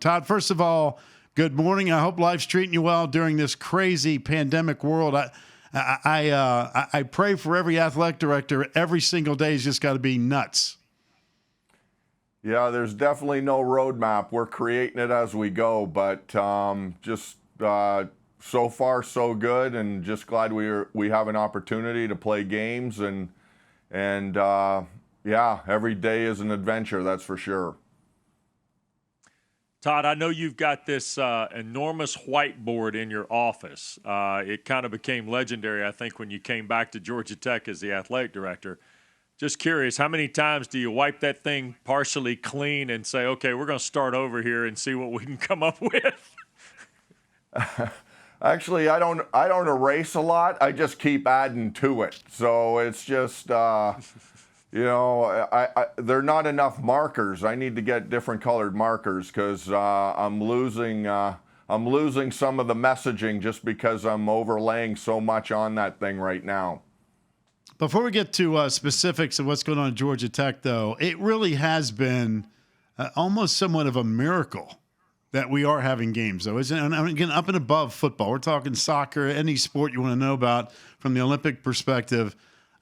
Todd, first of all, good morning. I hope life's treating you well during this crazy pandemic world. I pray for every athletic director. Every single day has just got to be nuts. Yeah, there's definitely no roadmap. We're creating it as we go, but so far so good, and just glad we have an opportunity to play games, and yeah, every day is an adventure, that's for sure. Todd, I know you've got this enormous whiteboard in your office. It kind of became legendary, I think, when you came back to Georgia Tech as the athletic director. Just curious, how many times do you wipe that thing partially clean and say, okay, we're going to start over here and see what we can come up with? Actually, I don't erase a lot. I just keep adding to it. So it's just, there are not enough markers. I need to get different colored markers because I'm losing some of the messaging just because I'm overlaying so much on that thing right now. Before we get to specifics of what's going on at Georgia Tech, though, it really has been almost somewhat of a miracle that we are having games, though, isn't it? And again, up and above football. We're talking soccer, any sport you want to know about from the Olympic perspective.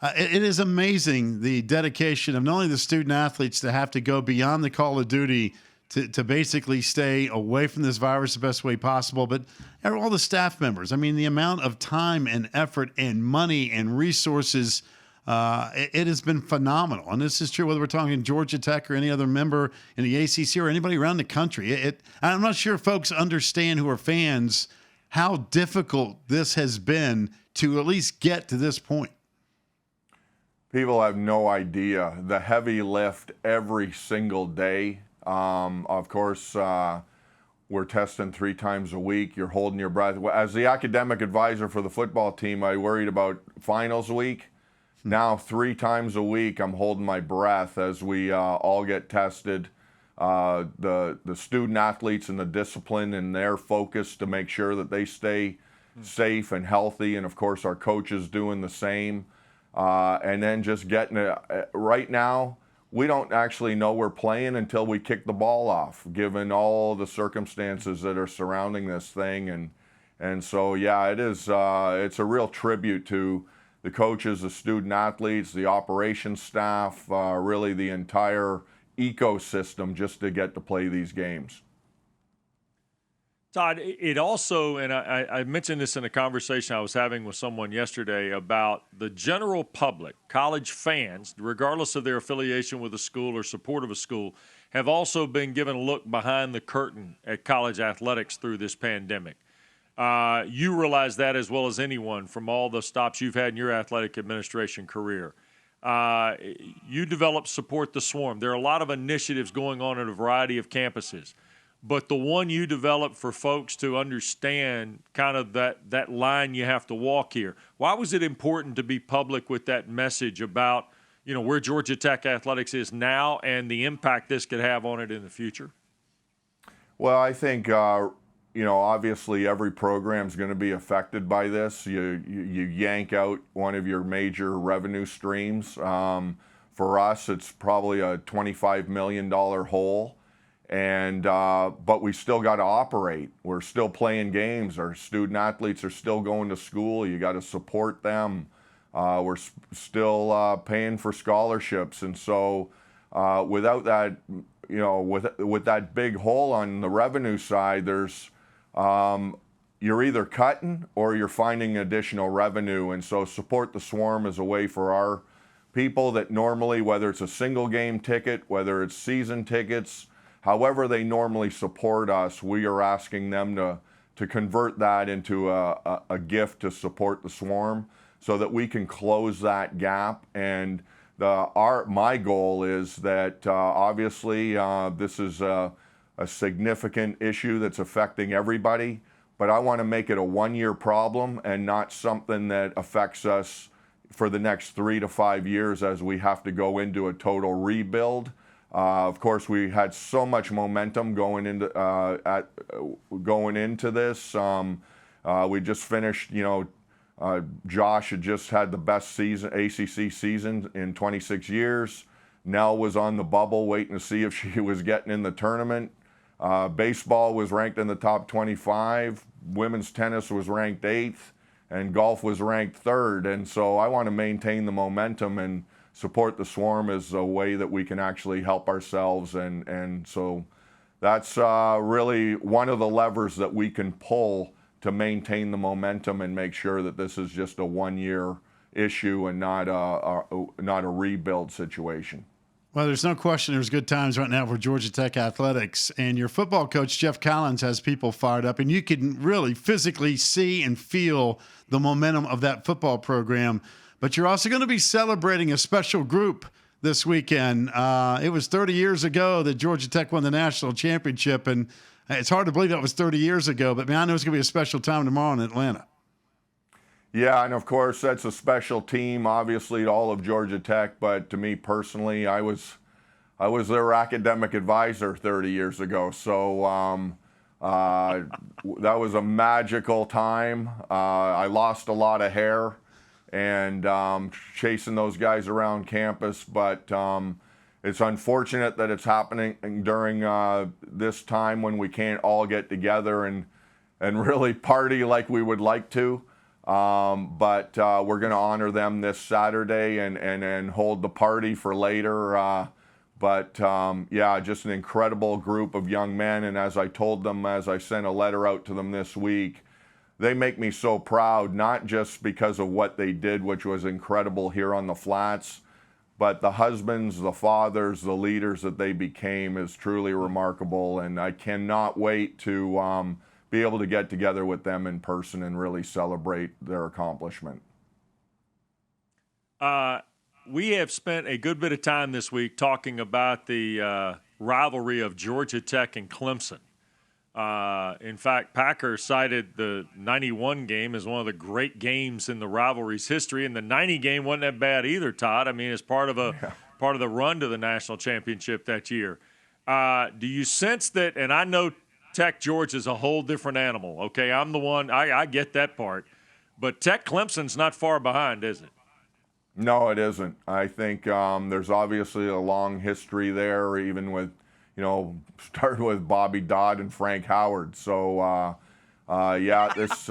It is amazing the dedication of not only the student athletes to have to go beyond the call of duty to basically stay away from this virus the best way possible, but all the staff members. I mean, the amount of time and effort and money and resources, it has been phenomenal. And this is true whether we're talking Georgia Tech or any other member in the ACC or anybody around the country. I'm not sure folks understand who are fans how difficult this has been to at least get to this point. People have no idea the heavy lift every single day. Of course, we're testing 3 times a week. You're holding your breath. As the academic advisor for the football team, I worried about finals week. Now 3 times a week, I'm holding my breath as we all get tested. The student athletes and the discipline and their focus to make sure that they stay safe and healthy, and of course our coaches doing the same. And then just getting it right now. We don't actually know we're playing until we kick the ball off, given all the circumstances that are surrounding this thing. And so, yeah, it's a real tribute to the coaches, the student athletes, the operations staff, really the entire ecosystem just to get to play these games. Todd, it also, and I mentioned this in a conversation I was having with someone yesterday about the general public, college fans, regardless of their affiliation with a school or support of a school, have also been given a look behind the curtain at college athletics through this pandemic. You realize that as well as anyone from all the stops you've had in your athletic administration career. You developed Support the Swarm. There are a lot of initiatives going on at a variety of campuses. But the one you developed for folks to understand kind of that line you have to walk here, why was it important to be public with that message about, where Georgia Tech athletics is now and the impact this could have on it in the future? Well, I think, obviously every program is going to be affected by this. You yank out one of your major revenue streams. For us, it's probably a $25 million hole. And but we still got to operate. We're still playing games. Our student athletes are still going to school. You got to support them. We're still paying for scholarships, and so without that, with that big hole on the revenue side, there's you're either cutting or you're finding additional revenue. And so Support the Swarm is a way for our people that normally, whether it's a single game ticket, whether it's season tickets, however they normally support us, we are asking them to convert that into a gift to Support the Swarm so that we can close that gap. And my goal is that obviously this is a significant issue that's affecting everybody, but I want to make it a one-year problem and not something that affects us for the next 3 to 5 years as we have to go into a total rebuild. Of course, we had so much momentum going into this. We just finished. Josh had just had the best ACC season in 26 years. Nell was on the bubble, waiting to see if she was getting in the tournament. Baseball was ranked in the top 25. Women's tennis was ranked 8th, and golf was ranked 3rd. And so I want to maintain the momentum and support the Swarm as a way that we can actually help ourselves. And so that's really one of the levers that we can pull to maintain the momentum and make sure that this is just a one-year issue and not a rebuild situation. Well, there's no question there's good times right now for Georgia Tech athletics. And your football coach, Jeff Collins, has people fired up. And you can really physically see and feel the momentum of that football program. But you're also going to be celebrating a special group this weekend. It was 30 years ago that Georgia Tech won the national championship. And it's hard to believe that was 30 years ago. But, man, I know it's going to be a special time tomorrow in Atlanta. Yeah, and of course, that's a special team, obviously, to all of Georgia Tech. But to me personally, I was their academic advisor 30 years ago. So that was a magical time. I lost a lot of hair and chasing those guys around campus. But it's unfortunate that it's happening during this time when we can't all get together and really party like we would like to. But we're going to honor them this Saturday and hold the party for later. Yeah, just an incredible group of young men. And as I told them, as I sent a letter out to them this week, they make me so proud, not just because of what they did, which was incredible here on the flats, but the husbands, the fathers, the leaders that they became is truly remarkable. And I cannot wait to be able to get together with them in person and really celebrate their accomplishment. We have spent a good bit of time this week talking about the rivalry of Georgia Tech and Clemson. In fact, Packer cited the 91 game as one of the great games in the rivalry's history, and the 90 game wasn't that bad either, Todd. I mean, it's part of the run to the national championship that year. Do you sense that, and I know Tech Georgia is a whole different animal, okay? I'm the one, I get that part. But Tech-Clemson's not far behind, is it? No, it isn't. I think there's obviously a long history there, even with, started with Bobby Dodd and Frank Howard. So, yeah, this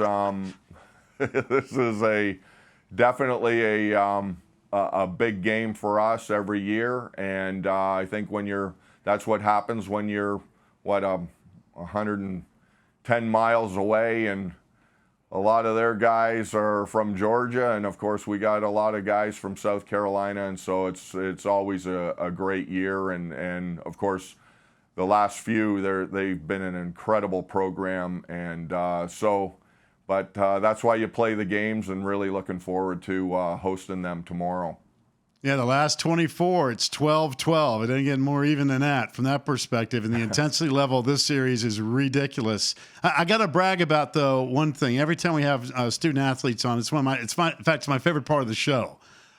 this is definitely a big game for us every year. And I think that's what happens when you're, 110 miles away, and a lot of their guys are from Georgia, and of course we got a lot of guys from South Carolina, and so it's always a great year. And of course the last few they've been an incredible program, and that's why you play the games, and really looking forward to hosting them tomorrow. Yeah, the last 24, it's 12-12. It didn't get more even than that from that perspective. And the intensity level of this series is ridiculous. I got to brag about, though, one thing. Every time we have student athletes on, in fact, it's my favorite part of the show.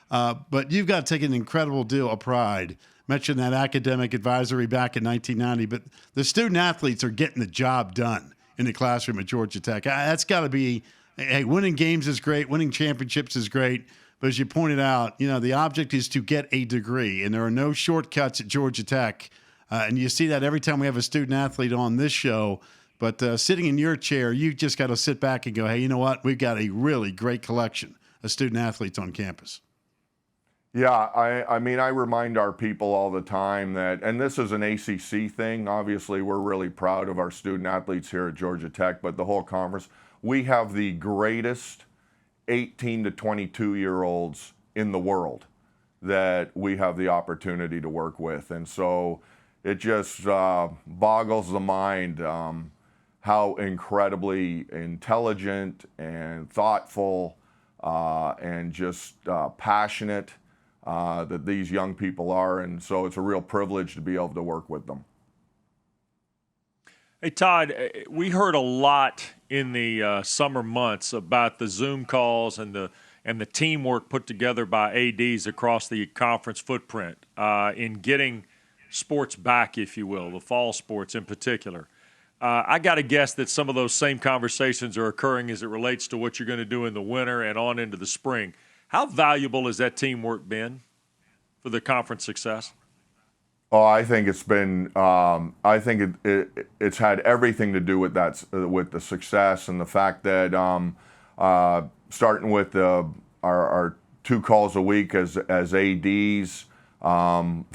But you've got to take an incredible deal of pride. Mentioned that academic advisory back in 1990, but the student athletes are getting the job done in the classroom at Georgia Tech. That's got to be, hey, winning games is great, winning championships is great. But as you pointed out, the object is to get a degree, and there are no shortcuts at Georgia Tech. And you see that every time we have a student athlete on this show. But sitting in your chair, you just got to sit back and go, hey, you know what? We've got a really great collection of student athletes on campus. Yeah, I mean, I remind our people all the time that, and this is an ACC thing. Obviously, we're really proud of our student athletes here at Georgia Tech, but the whole conference, we have the greatest 18 to 22-year-olds in the world that we have the opportunity to work with. And so it just boggles the mind how incredibly intelligent and thoughtful and just passionate that these young people are. And so it's a real privilege to be able to work with them. Hey, Todd, we heard a lot in the summer months about the Zoom calls and the teamwork put together by ADs across the conference footprint in getting sports back, if you will, the fall sports in particular. I got to guess that some of those same conversations are occurring as it relates to what you're going to do in the winter and on into the spring. How valuable has that teamwork been for the conference success? Oh, I think it's been. I think it's had everything to do with that, with the success and the fact that starting with our 2 calls a week as ads, and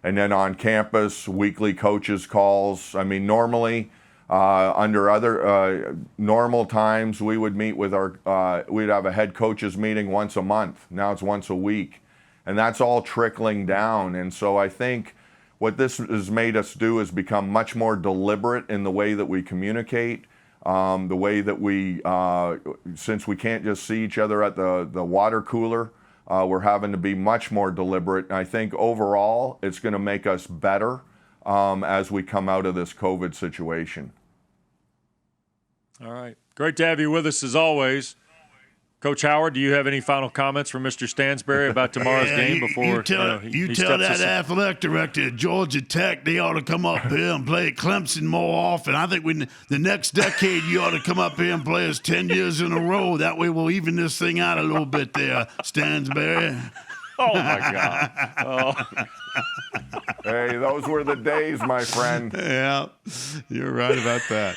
then on campus weekly coaches calls. I mean, normally under other normal times we would meet with we'd have a head coaches meeting once a month. Now it's once a week, and that's all trickling down. And so I think what this has made us do is become much more deliberate in the way that we communicate, the way that we, since we can't just see each other at the water cooler, we're having to be much more deliberate. And I think overall it's going to make us better as we come out of this COVID situation. All right. Great to have you with us as always. Coach Howard, do you have any final comments from Mr. Stansbury about tomorrow's game before you tell that steps athletic director at Georgia Tech they ought to come up here and play at Clemson more often. I think the next decade you ought to come up here and play us 10 years in a row. That way we'll even this thing out a little bit there, Stansbury. Oh, my God. Oh. Hey, those were the days, my friend. Yeah, you're right about that.